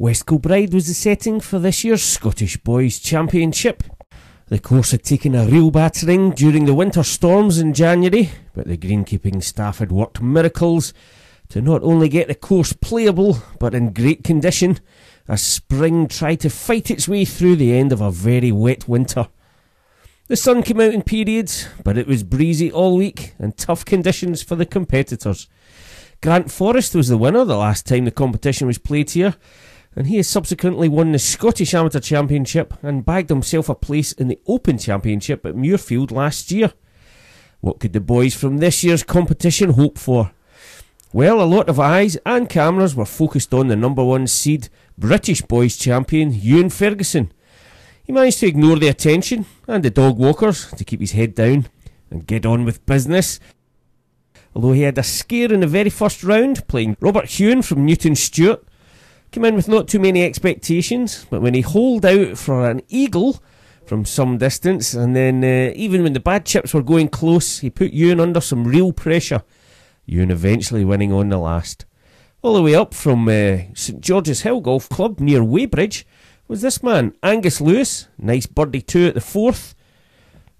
West Kilbride was the setting for this year's Scottish Boys Championship. The course had taken a real battering during the winter storms in January, but the greenkeeping staff had worked miracles to not only get the course playable, but in great condition, as spring tried to fight its way through the end of a very wet winter. The sun came out in periods, but it was breezy all week and tough conditions for the competitors. Grant Forrest was the winner the last time the competition was played here, and he has subsequently won the Scottish Amateur Championship and bagged himself a place in the Open Championship at Muirfield last year. What could the boys from this year's competition hope for? Well, a lot of eyes and cameras were focused on the #1 seed British Boys Champion Ewen Ferguson. He managed to ignore the attention and the dog walkers to keep his head down and get on with business. Although he had a scare in the very first round, playing Robert Hewen from Newton Stewart, came in with not too many expectations, but when he holed out for an eagle from some distance, and then even when the bad chips were going close, he put Ewen under some real pressure, Ewen eventually winning on the last. All the way up from St George's Hill Golf Club near Weybridge was this man, Angus Lewis. Nice birdie 2 at the 4th,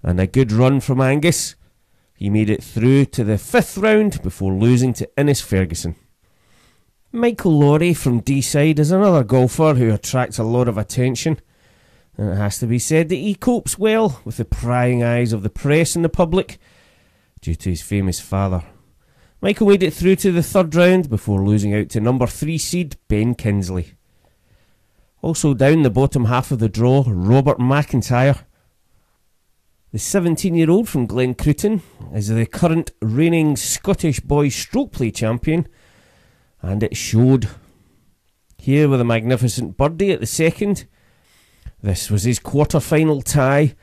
and a good run from Angus. He made it through to the 5th round before losing to Innes Ferguson. Michael Laurie from D-side is another golfer who attracts a lot of attention, and it has to be said that he copes well with the prying eyes of the press and the public due to his famous father. Michael made it through to the 3rd round before losing out to #3 seed Ben Kinsley. Also down the bottom half of the draw, Robert Mcintyre. The 17-year-old from Glen Cruton is the current reigning Scottish Boys Stroke Play champion, and it showed. Here with a magnificent birdie at the 2nd. This was his quarter-final tie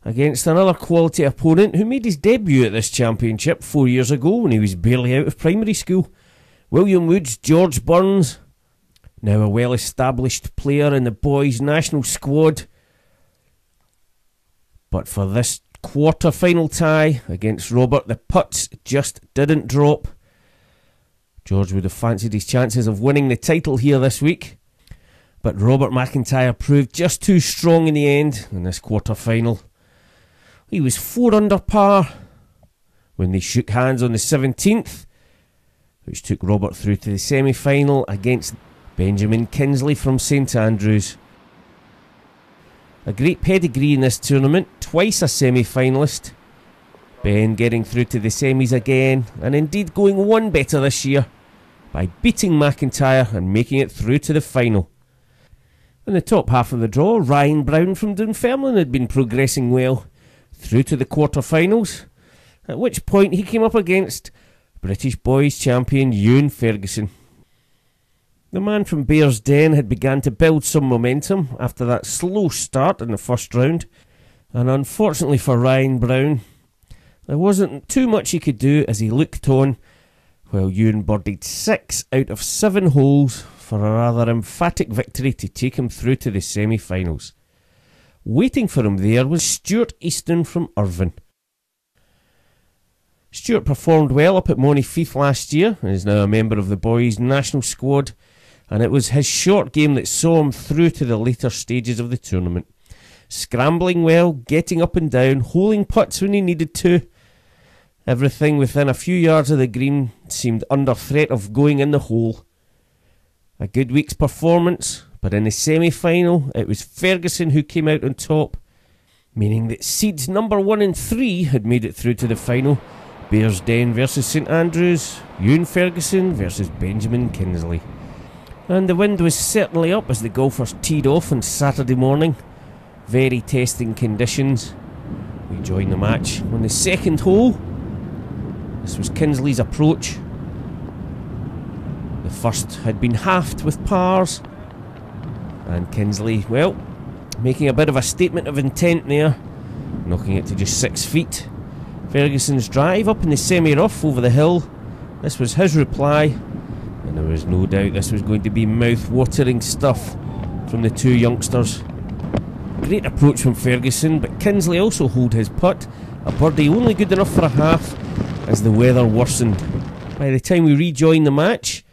against another quality opponent who made his debut at this championship 4 years ago when he was barely out of primary school. William Wood's George Burns, now a well-established player in the boys' national squad. But for this quarter-final tie against Robert, the putts just didn't drop. George would have fancied his chances of winning the title here this week, but Robert Mcintyre proved just too strong in the end in this quarter-final. He was 4 under par when they shook hands on the 17th, which took Robert through to the semi-final against Benjamin Kinsley from St Andrews. A great pedigree in this tournament, twice a semi-finalist. Ben getting through to the semis again, and indeed going one better this year by beating Mcintyre and making it through to the final. In the top half of the draw, Ryan Brown from Dunfermline had been progressing well through to the quarter-finals, at which point he came up against British Boys Champion Ewen Ferguson. The man from Bearsden had begun to build some momentum after that slow start in the first round, and unfortunately for Ryan Brown, there wasn't too much he could do as he looked on while Ewen birdied 6 out of 7 holes for a rather emphatic victory to take him through to the semi-finals. Waiting for him there was Stuart Easton from Irvine. Stuart performed well up at Monifieth last year and is now a member of the boys' national squad, and it was his short game that saw him through to the later stages of the tournament. Scrambling well, getting up and down, holing putts when he needed to. Everything within a few yards of the green seemed under threat of going in the hole. A good week's performance, but in the semi-final it was Ferguson who came out on top, meaning that seeds #1 and 3 had made it through to the final. Bearsden versus St Andrews, Ewen Ferguson versus Benjamin Kinsley. And the wind was certainly up as the golfers teed off on Saturday morning. Very testing conditions. We joined the match on the 2nd hole. This was Kinsley's approach. The first had been halved with pars, and Kinsley, well, making a bit of a statement of intent there, knocking it to just 6 feet. Ferguson's drive up in the semi-rough over the hill. This was his reply, and there was no doubt this was going to be mouth-watering stuff from the two youngsters. Great approach from Ferguson, but Kinsley also holed his putt, a birdie only good enough for a half as the weather worsened. By the time we rejoined the match,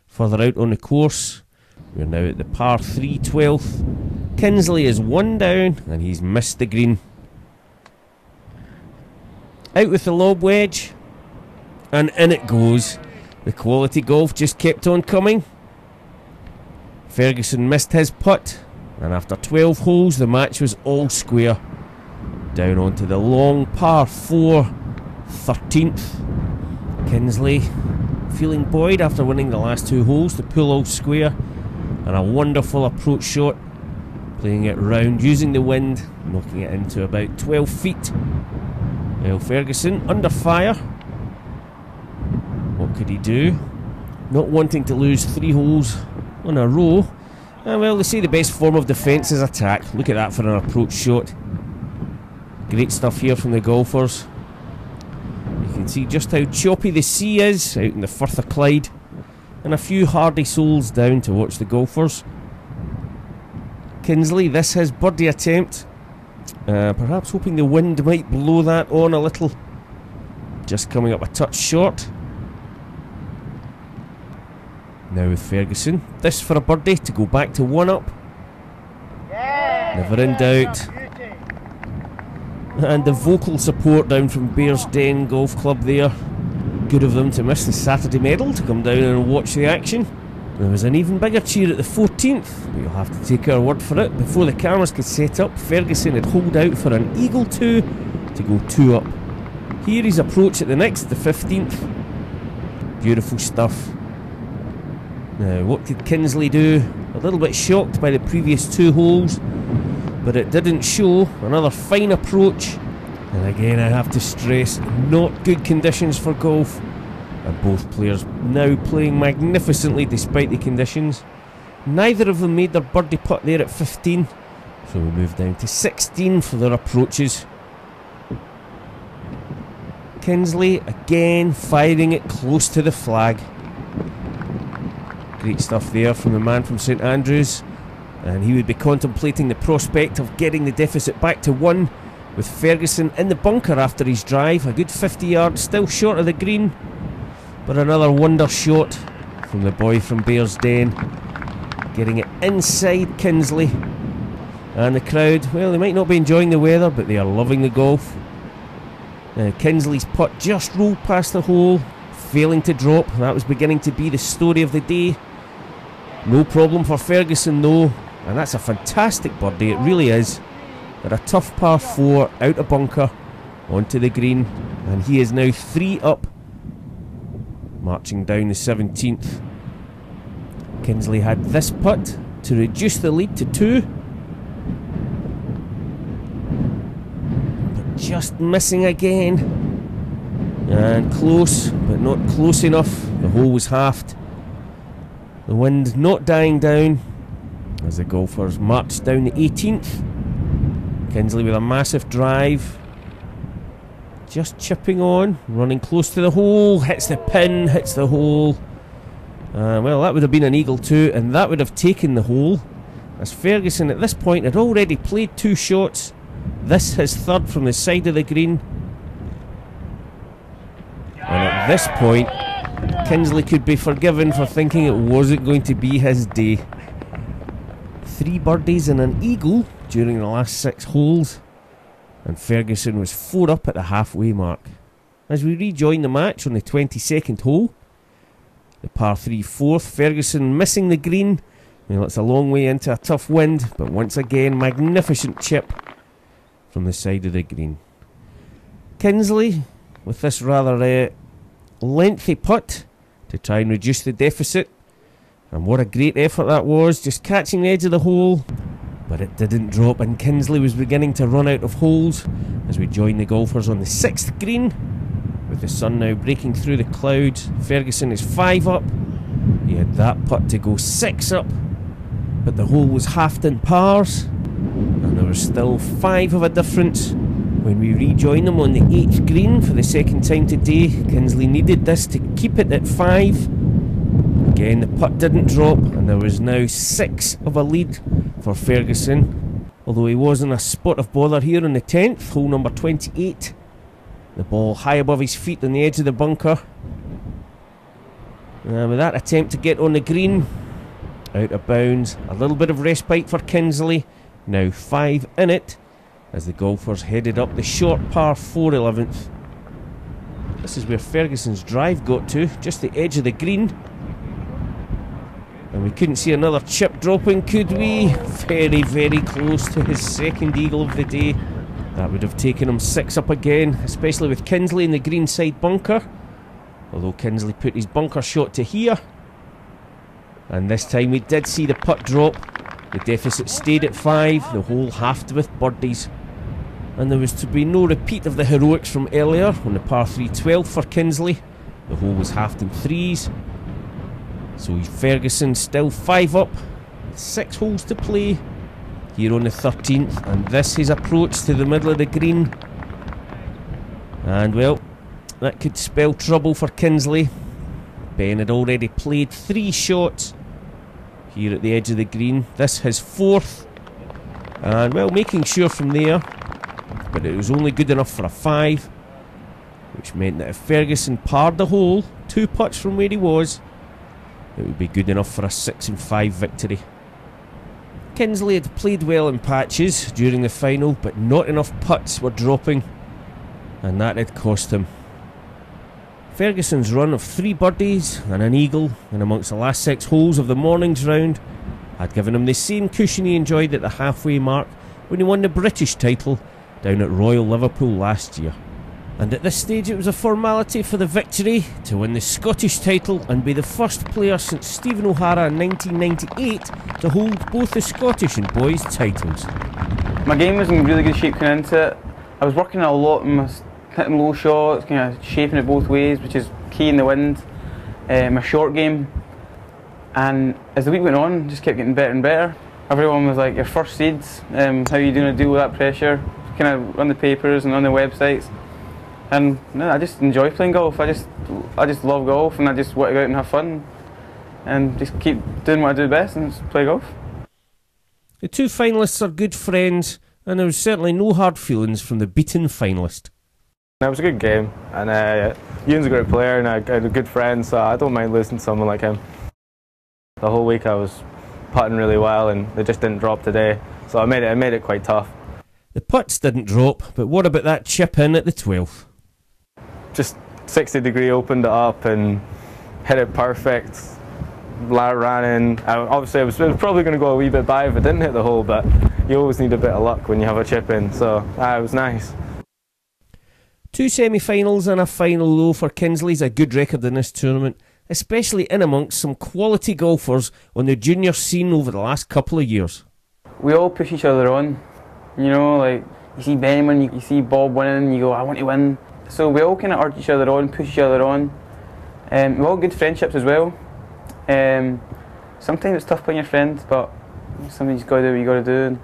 further out on the course, We're now at the par 3 12th. Kinsley is 1 down and he's missed the green. Out with the lob wedge, and in it goes. The quality golf just kept on coming. Ferguson missed his putt, and after 12 holes the match was all square. Down onto the long par 4 13th. Kinsley feeling buoyed after winning the last 2 holes to pull all square, and a wonderful approach shot, playing it round using the wind, knocking it into about 12 feet. Well, Ferguson under fire. What could he do? Not wanting to lose 3 holes in a row. Well, they say the best form of defence is attack. Look at that for an approach shot. Great stuff here from the golfers. You can see just how choppy the sea is out in the Firth of Clyde, and a few hardy souls down to watch the golfers. Kinsley, this his birdie attempt. Perhaps hoping the wind might blow that on a little. Just coming up a touch short. Now with Ferguson, this for a birdie to go back to 1 up. Never in doubt. And the vocal support down from Bearsden Golf Club there. Good of them to miss the Saturday medal to come down and watch the action. There was an even bigger cheer at the 14th, but you'll have to take our word for it. Before the cameras could set up, Ferguson had holed out for an eagle 2 to go 2 up. Here his approach at the next, the 15th. Beautiful stuff. Now, what could Kinsley do? A little bit shocked by the previous 2 holes, but it didn't show. Another fine approach, and again I have to stress, not good conditions for golf, and both players now playing magnificently despite the conditions. Neither of them made their birdie putt there at 15, so we move down to 16 for their approaches. Kinsley again firing it close to the flag. Great stuff there from the man from St Andrews, and he would be contemplating the prospect of getting the deficit back to 1 with Ferguson in the bunker after his drive. A good 50 yards, still short of the green, but another wonder shot from the boy from Bearsden, getting it inside Kinsley. And the crowd, well, they might not be enjoying the weather, but they are loving the golf. Kinsley's putt just rolled past the hole, failing to drop. That was beginning to be the story of the day. No problem for Ferguson though, and that's a fantastic birdie, it really is. But a tough par 4 out of bunker onto the green, and he is now 3 up, marching down the 17th. Kinsley had this putt to reduce the lead to 2, but just missing again, and close but not close enough. The hole was halved. The wind not dying down as the golfers march down the 18th. Kinsley with a massive drive, just chipping on, running close to the hole, hits the pin, hits the hole. Well, that would have been an eagle 2, and that would have taken the hole, as Ferguson at this point had already played 2 shots. This his 3rd from the side of the green, and at this point Kinsley could be forgiven for thinking it wasn't going to be his day. 3 birdies and an eagle during the last 6 holes, and Ferguson was 4 up at the halfway mark. As we rejoin the match on the 22nd hole, the par 3 4th, Ferguson missing the green. Well, it's a long way into a tough wind, but once again, magnificent chip from the side of the green. Kinsley with this rather lengthy putt to try and reduce the deficit, and what a great effort that was, just catching the edge of the hole, but it didn't drop, and Kinsley was beginning to run out of holes as we join the golfers on the 6th green, with the sun now breaking through the clouds. Ferguson is 5 up. He had that putt to go 6 up, but the hole was halved in pars, and there was still 5 of a difference when we rejoin them on the 8th green for the second time today. Kinsley needed this to keep it at 5. Again, the putt didn't drop, and there was now 6 of a lead for Ferguson, although he was in a spot of bother here on the 10th, hole number 28. The ball high above his feet on the edge of the bunker. With that attempt to get on the green, out of bounds. A little bit of respite for Kinsley. Now 5 in it as the golfers headed up the short par 4 11th. This is where Ferguson's drive got to, just the edge of the green. And we couldn't see another chip dropping, could we? Very, very close to his second eagle of the day. That would have taken him 6 up again, especially with Kinsley in the green side bunker. Although Kinsley put his bunker shot to here. And this time we did see the putt drop. The deficit stayed at 5, the hole halved with birdies. And there was to be no repeat of the heroics from earlier on the par 3 12 for Kinsley. The hole was halved in 3s. So Ferguson still 5 up, 6 holes to play here on the 13th, and this his approach to the middle of the green. And well, that could spell trouble for Kinsley. Ben had already played 3 shots here at the edge of the green. This his 4th, and well, making sure from there, but it was only good enough for a 5, which meant that if Ferguson parred the hole 2 putts from where he was, it would be good enough for a 6 and 5 victory. Kinsley had played well in patches during the final, but not enough putts were dropping, and that had cost him. Ferguson's run of 3 birdies and an eagle in amongst the last 6 holes of the morning's round had given him the same cushion he enjoyed at the halfway mark when he won the British title down at Royal Liverpool last year. And at this stage it was a formality for the victory to win the Scottish title and be the first player since Stephen O'Hara in 1998 to hold both the Scottish and boys titles. My game was in really good shape coming into it. I was working a lot on hitting low shots, kind of shaping it both ways, which is key in the wind. My short game, and as the week went on, just kept getting better and better. Everyone was like, your first seeds, how are you doing to deal with that pressure? Kind of on the papers and on the websites. And no, I just enjoy playing golf. I just love golf, and I just want to go out and have fun and just keep doing what I do best, and just play golf. The 2 finalists are good friends, and there was certainly no hard feelings from the beaten finalist. It was a good game, and Ewan's a great player and I had a good friend, so I don't mind losing to someone like him. The whole week I was putting really well, and they just didn't drop today, so I made it quite tough. The putts didn't drop, but what about that chip in at the 12th? Just 60-degree opened it up and hit it perfect. Ran in. Obviously, it was probably going to go a wee bit by if it didn't hit the hole, but you always need a bit of luck when you have a chip in, so it was nice. 2 semi-finals and a final though for Kinsley's a good record in this tournament, especially in amongst some quality golfers on the junior scene over the last couple of years. We all push each other on, you know, like you see Ben winning, you see Bob winning, you go, I want to win. So we all kind of urge each other on, push each other on. We're all good friendships as well. Sometimes it's tough playing your friends, but sometimes you've got to do what you got to do and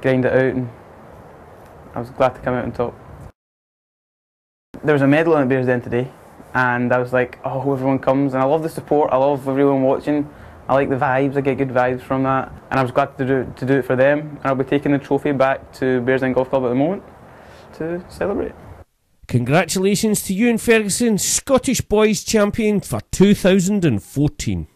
grind it out, and I was glad to come out on top. There was a medal on the Bearsden today, and I was like, oh, I hope everyone comes, and I love the support, I love everyone watching, I like the vibes, I get good vibes from that, and I was glad to do it for them, and I'll be taking the trophy back to Bearsden Golf Club at the moment to celebrate. Congratulations to Ewen Ferguson, Scottish Boys Champion for 2014.